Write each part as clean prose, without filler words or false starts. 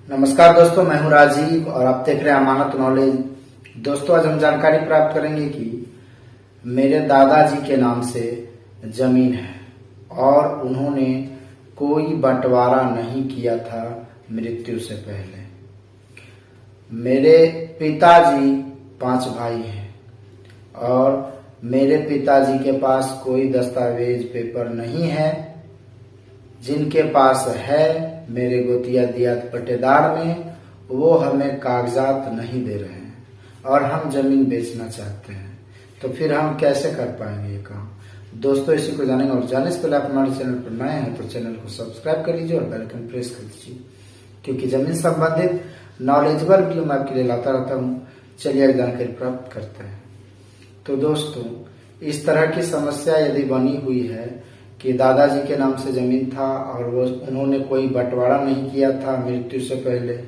नमस्कार दोस्तों, मैं हूं राजीव और आप देख रहे हैं अमानत नॉलेज। दोस्तों, आज हम जानकारी प्राप्त करेंगे कि मेरे दादाजी के नाम से जमीन है और उन्होंने कोई बंटवारा नहीं किया था मृत्यु से पहले। मेरे पिताजी 5 भाई हैं और मेरे पिताजी के पास कोई दस्तावेज पेपर नहीं है। जिनके पास है मेरे गोतिया दियात पट्टेदार में, वो हमें कागजात नहीं दे रहे हैं और हम जमीन बेचना चाहते हैं। तो फिर हम कैसे कर पाएंगे ये काम? दोस्तों, इसी को जानेंगे और जानने से पहले आप हमारे चैनल पर नए हैं तो चैनल को सब्सक्राइब कर लीजिए और बेल आइकन प्रेस कर दीजिए, क्योंकि जमीन संबंधित नॉलेजेबल वीडियो मैं आपके लिए लाता रहता हूँ। चलिए जानकारी प्राप्त करते हैं। तो दोस्तों, इस तरह की समस्या यदि बनी हुई है कि दादाजी के नाम से जमीन था और उन्होंने कोई बंटवारा नहीं किया था मृत्यु से पहले,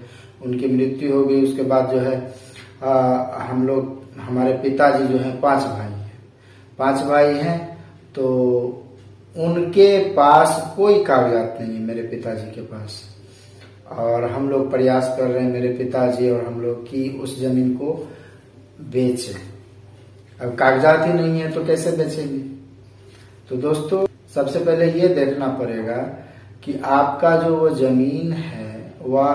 उनकी मृत्यु हो गई, उसके बाद जो है हमारे पिताजी जो है 5 भाई हैं। 5 भाई हैं तो उनके पास कोई कागजात नहीं है मेरे पिताजी के पास, और हम लोग प्रयास कर रहे हैं मेरे पिताजी और हम लोग की उस जमीन को बेचें। अब कागजात ही नहीं है तो कैसे बेचेंगे? तो दोस्तों, सबसे पहले ये देखना पड़ेगा कि आपका जो वो जमीन है वह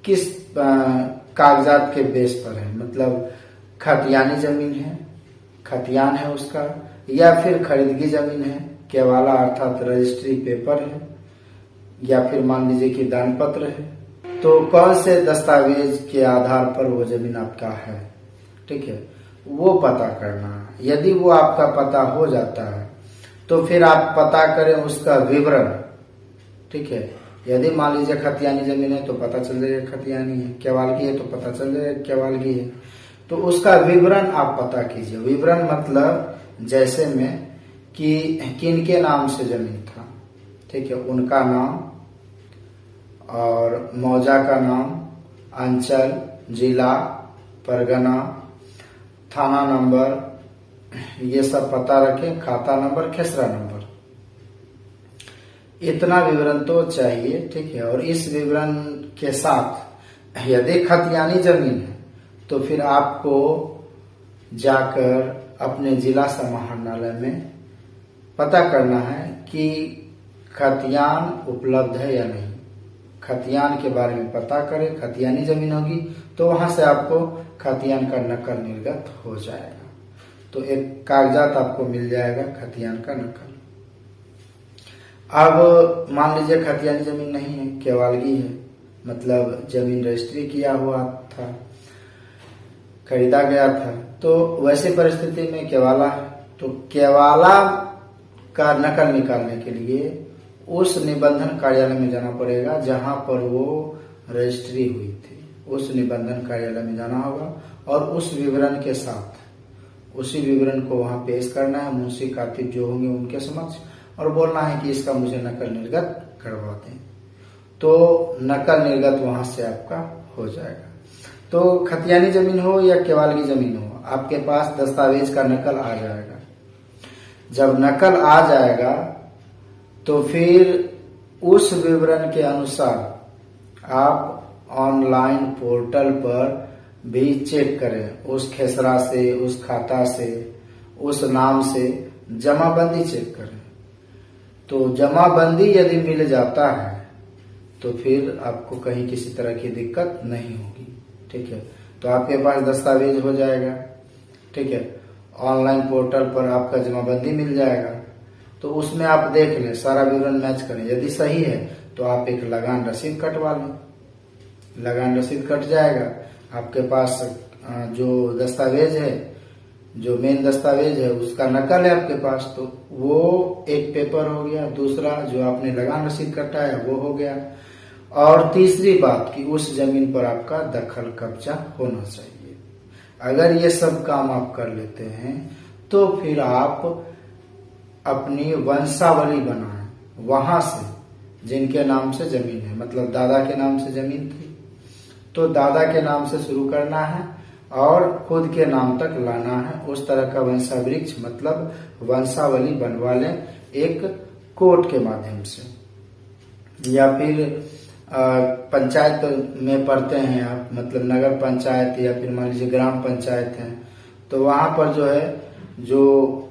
किस कागजात के बेस पर है। मतलब खतियानी जमीन है, खतियान है उसका, या फिर खरीदगी जमीन है, केवाला अर्थात रजिस्ट्री पेपर है, या फिर मान लीजिए कि दान पत्र है। तो कौन से दस्तावेज के आधार पर वो जमीन आपका है, ठीक है, वो पता करना है। यदि वो आपका पता हो जाता है तो फिर आप पता करें उसका विवरण, ठीक है। यदि मान लीजिए खतियानी जमीन है तो पता चल जाएगा खतियानी है, केवालगी है तो पता चल जाएगा केवालगी है। तो उसका विवरण आप पता कीजिए। विवरण मतलब जैसे में कि किन के नाम से जमीन था, ठीक है, उनका नाम और मौजा का नाम, अंचल, जिला, परगना, थाना नंबर, ये सब पता रखें, खाता नंबर, खेसरा नंबर, इतना विवरण तो चाहिए, ठीक है। और इस विवरण के साथ यदि खतियानी जमीन है तो फिर आपको जाकर अपने जिला समाहरणालय में पता करना है कि खतियान उपलब्ध है या नहीं। खतियान के बारे में पता करें, खतियानी जमीन होगी तो वहां से आपको खतियान का नकल निर्गत हो जाएगा। तो एक कागजात आपको मिल जाएगा खतियान का नकल। अब मान लीजिए खतियानी जमीन नहीं है, केवालगी है, मतलब जमीन रजिस्ट्री किया हुआ था, खरीदा गया था। तो वैसे परिस्थिति में केवाला है, तो केवाला का नकल निकालने के लिए उस निबंधन कार्यालय में जाना पड़ेगा जहां पर वो रजिस्ट्री हुई थी। उस निबंधन कार्यालय में जाना होगा और उस विवरण के साथ उसी विवरण को वहां पेश करना है मुंशी कातिब जो होंगे उनके समक्ष, और बोलना है कि इसका मुझे नकल निर्गत करवा दें। तो नकल निर्गत वहां से आपका हो जाएगा। तो खतियानी जमीन हो या केवालगी जमीन हो, आपके पास दस्तावेज का नकल आ जाएगा। जब नकल आ जाएगा तो फिर उस विवरण के अनुसार आप ऑनलाइन पोर्टल पर भी चेक करें, उस खेसरा से, उस खाता से, उस नाम से जमाबंदी चेक करें। तो जमाबंदी यदि मिल जाता है तो फिर आपको कहीं किसी तरह की दिक्कत नहीं होगी, ठीक है। तो आपके पास दस्तावेज हो जाएगा, ठीक है। ऑनलाइन पोर्टल पर आपका जमाबंदी मिल जाएगा, तो उसमें आप देख लें, सारा विवरण मैच करें। यदि सही है तो आप एक लगान रसीद कटवा लें। लगान रसीद कट जाएगा, आपके पास जो दस्तावेज है, जो मेन दस्तावेज है उसका नकल है आपके पास, तो वो एक पेपर हो गया। दूसरा, जो आपने लगान रसीद कटाया वो हो गया। और तीसरी बात कि उस जमीन पर आपका दखल कब्जा होना चाहिए। अगर ये सब काम आप कर लेते हैं तो फिर आप अपनी वंशावली बनाएं, वहां से जिनके नाम से जमीन है, मतलब दादा के नाम से जमीन थी तो दादा के नाम से शुरू करना है और खुद के नाम तक लाना है। उस तरह का वंशावृक्ष मतलब वंशावली बनवा लें एक कोर्ट के माध्यम से, या फिर पंचायत में पढ़ते हैं आप, मतलब नगर पंचायत या फिर मान लीजिए ग्राम पंचायत है, तो वहां पर जो है जो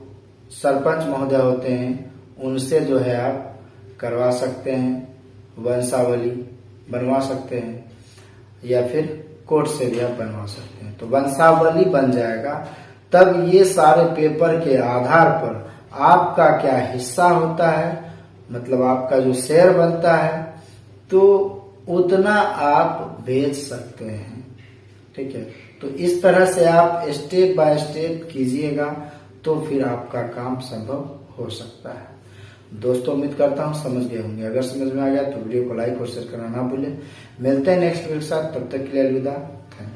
सरपंच महोदय होते हैं उनसे जो है आप करवा सकते हैं, वंशावली बनवा सकते हैं, या फिर कोर्ट से भी आप बनवा सकते हैं। तो वंशावली बन जाएगा, तब ये सारे पेपर के आधार पर आपका क्या हिस्सा होता है, मतलब आपका जो शेयर बनता है, तो उतना आप भेज सकते हैं। ठीक है, तो इस तरह से आप स्टेप बाय स्टेप कीजिएगा तो फिर आपका काम संभव हो सकता है। दोस्तों उम्मीद करता हूँ समझ गए होंगे। अगर समझ में आ गया तो वीडियो को लाइक और शेयर करना ना भूलें। मिलते हैं नेक्स्ट वीडियो के साथ, तब तक के लिए अलविदा। थैंक्स।